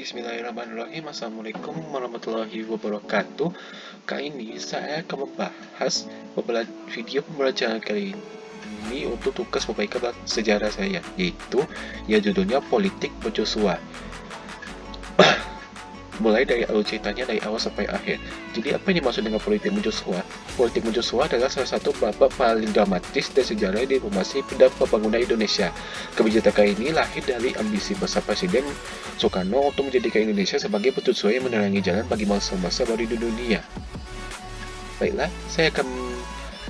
Bismillahirrahmanirrahim. Assalamualaikum warahmatullahi wabarakatuh. Kali ini saya akan membahas video pembelajaran kali ini untuk tugas perbaikan sejarah saya, yaitu judulnya Politik Mercusuar. Mulai dari alur ceritanya dari awal sampai akhir. Jadi apa yang dimaksud dengan politik mercusuar? Politik mercusuar adalah salah satu babak paling dramatis dan sejarah diplomasi dan pembangunan Indonesia. Kebijakan ini lahir dari ambisi besar Presiden Soekarno untuk menjadikan Indonesia sebagai mercusuar yang menerangi jalan bagi masa-masa baru di dunia. Baiklah, saya akan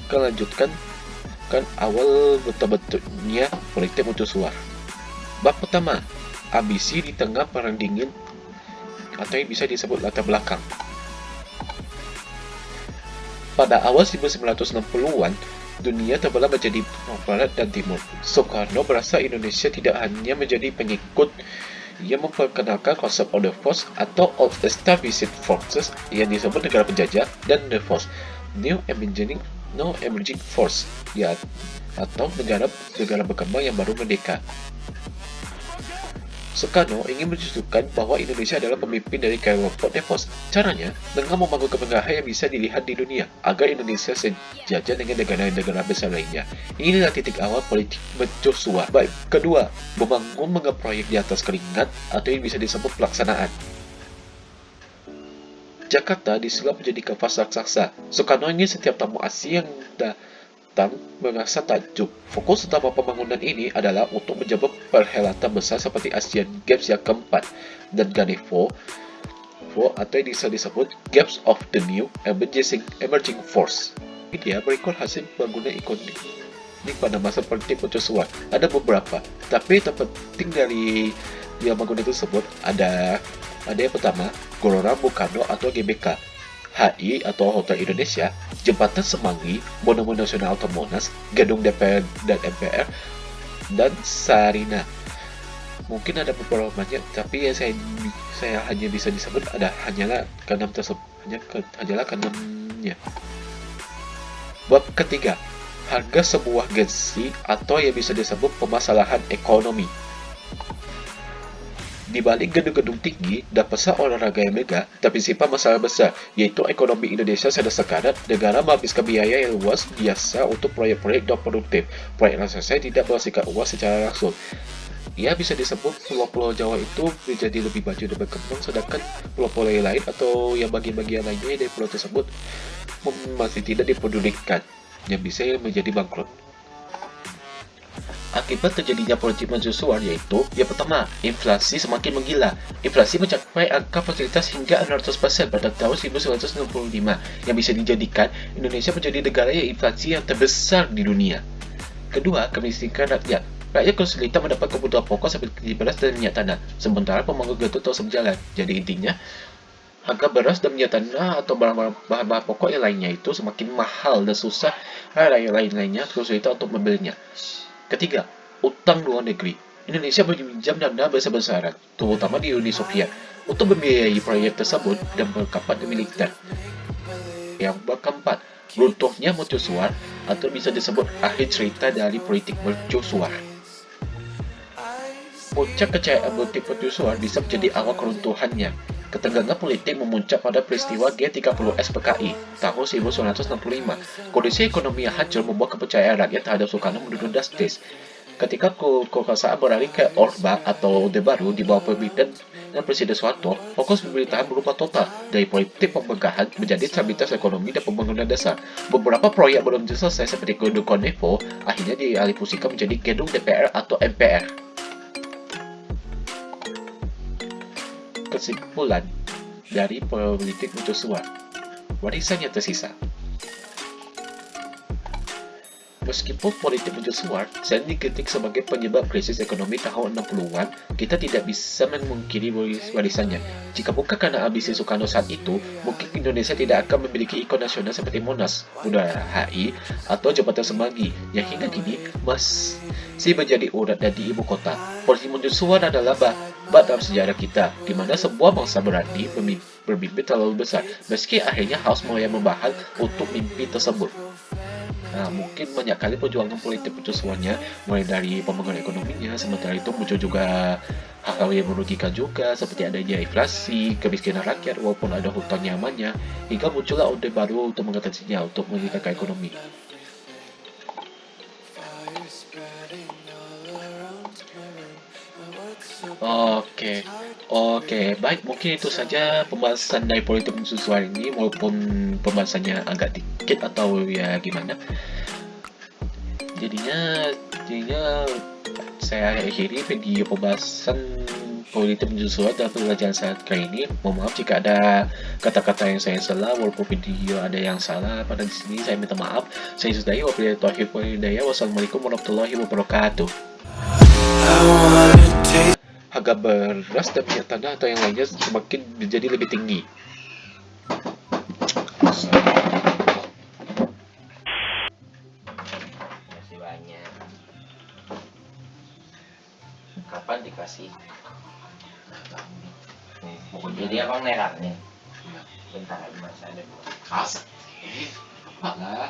melanjutkan awal betul-betulnya politik mercusuar. Bab pertama, ambisi di tengah Perang Dingin atau yang bisa disebut latar belakang. Pada awal 1960-an, dunia terbelah menjadi Barat dan Timur. Soekarno merasa Indonesia tidak hanya menjadi pengikut, ia memperkenalkan konsep Order Force atau Old Established Forces yang disebut negara penjajah dan The Force, New Emerging Force, atau negara berkembang yang baru merdeka. Soekarno ingin menunjukkan bahwa Indonesia adalah pemimpin dari kelompok The Force. Caranya, dengan membangun kemegahan yang bisa dilihat di dunia, agar Indonesia sejajar dengan negara-negara besar lainnya. Inilah titik awal politik mercusuar. Baik, kedua, membangun megaproyek di atas keringat, atau yang bisa disebut pelaksanaan. Jakarta disulap menjadi kanvas raksasa. Soekarno ingin setiap tamu asing yang datang merasa takjub. Fokus utama pembangunan ini adalah untuk menjebak perhelatan besar seperti Asian Games yang keempat dan Ganevo, atau yang bisa disebut Games of the New Emerging Force. Dia berikut hasil pembangunan ekonomi pada masa politik mercusuar. Ada beberapa, tapi terpenting dari pembangunan tersebut ada yang pertama, Gelora Bung Karno atau GBK, HI atau Hotel Indonesia, Jembatan Semanggi, Monumen Nasional atau Monas, Gedung DPR dan MPR, dan Sarina. Mungkin ada beberapa banyak, tapi yang saya hanya bisa disebut hanyalah keenam tersebut, hanyalah keenamnya. Bab ketiga, harga sebuah gengsi atau yang bisa disebut permasalahan ekonomi. Di balik gedung-gedung tinggi dan pesat olahraga yang megah, tersimpan masalah besar, yaitu ekonomi Indonesia sedang sekarat. Negara menghabiskan biaya yang luas biasa untuk proyek-proyek non produktif. Proyek raksasa tidak menghasilkan uang secara langsung. Ia bisa disebut pulau-pulau Jawa itu menjadi lebih maju dan berkembang, sedangkan pulau-pulau lain atau yang bagian-bagian lainnya dari pulau tersebut masih tidak dipedulikan, yang bisa menjadi bangkrut. Akibat terjadinya politik mercusuar yaitu, yang pertama, inflasi semakin menggila. Inflasi mencapai angka fasilitas hingga 600% pada tahun 1965, yang bisa dijadikan Indonesia menjadi negara yang inflasi yang terbesar di dunia. Kedua, kemiskinan rakyat. Rakyat kesulitan mendapat kebutuhan pokok seperti beras dan minyak tanah, sementara pembangunan gedung terus berjalan. Jadi intinya, harga beras dan minyak tanah atau bahan-bahan pokok yang lainnya itu semakin mahal dan susah rakyat lainnya kesulitan untuk membelinya. Ketiga, utang luar negeri. Indonesia meminjam dana besar-besaran, terutama di Uni Soviet, untuk membiayai proyek tersebut dan berkapat militer. Yang keempat, runtuhnya mercusuar atau bisa disebut akhir cerita dari politik mercusuar. Puncak kejayaan politik mercusuar bisa menjadi awal keruntuhannya. Ketegangan politik memuncak pada peristiwa G30S PKI tahun 1965. Kondisi ekonomi yang hancur membuat kepercayaan rakyat terhadap Soekarno menurun drastis. Ketika kekuasaan beralih ke Orde atau Orde Baru di bawah pemerintahan Presiden Soeharto, fokus pemerintahan berubah total dari politik pemegahan menjadi stabilitas ekonomi dan pembangunan dasar. Beberapa proyek belum selesai seperti Gedung Ganevo akhirnya dialihfungsikan menjadi Gedung DPR atau MPR. Kesimpulan dari politik mercusuar, warisan yang tersisa. Meskipun politik mercusuar sering dikritik sebagai penyebab krisis ekonomi tahun 60-an, kita tidak bisa memungkiri warisannya. Jika bukan karena ambisi Soekarno saat itu, mungkin Indonesia tidak akan memiliki ikon nasional seperti Monas, Bundaran HI, atau Jembatan Semanggi, yang hingga kini masih menjadi urat di ibu kota. Politik mercusuar adalah bab dalam sejarah kita, di mana sebuah bangsa berani bermimpi terlalu besar, meski akhirnya harus mulai membahas untuk mimpi tersebut. Nah, mungkin banyak kali perjuangan politik mercusuarnya, mulai dari pembangunan ekonominya, sementara itu muncul juga hal-hal yang merugikan juga, seperti adanya inflasi, kemiskinan rakyat, walaupun ada hutang nyamannya, hingga muncullah orde baru untuk mengatasinya, untuk meningkatkan ekonomi. Oke, oke, baik, mungkin itu saja pembahasan dari politik mercusuar ini, walaupun pembahasannya agak dikit atau ya gimana. Jadinya saya akhiri video pembahasan politik mercusuar dalam pelajaran saat kali ini. Mohon maaf jika ada kata-kata yang saya salah, walaupun video ada yang salah pada di sini, saya minta maaf. Saya sudahi, wabillahi taufiq wal hidayah. Wassalamualaikum warahmatullahi wabarakatuh. Harga beras dan minyak tanah atau yang lainnya semakin menjadi lebih tinggi. Masih banyak. Kapan dikasih? Jadi abang merah nih. Bentar lagi masih ada dua. Asik. Apa lah?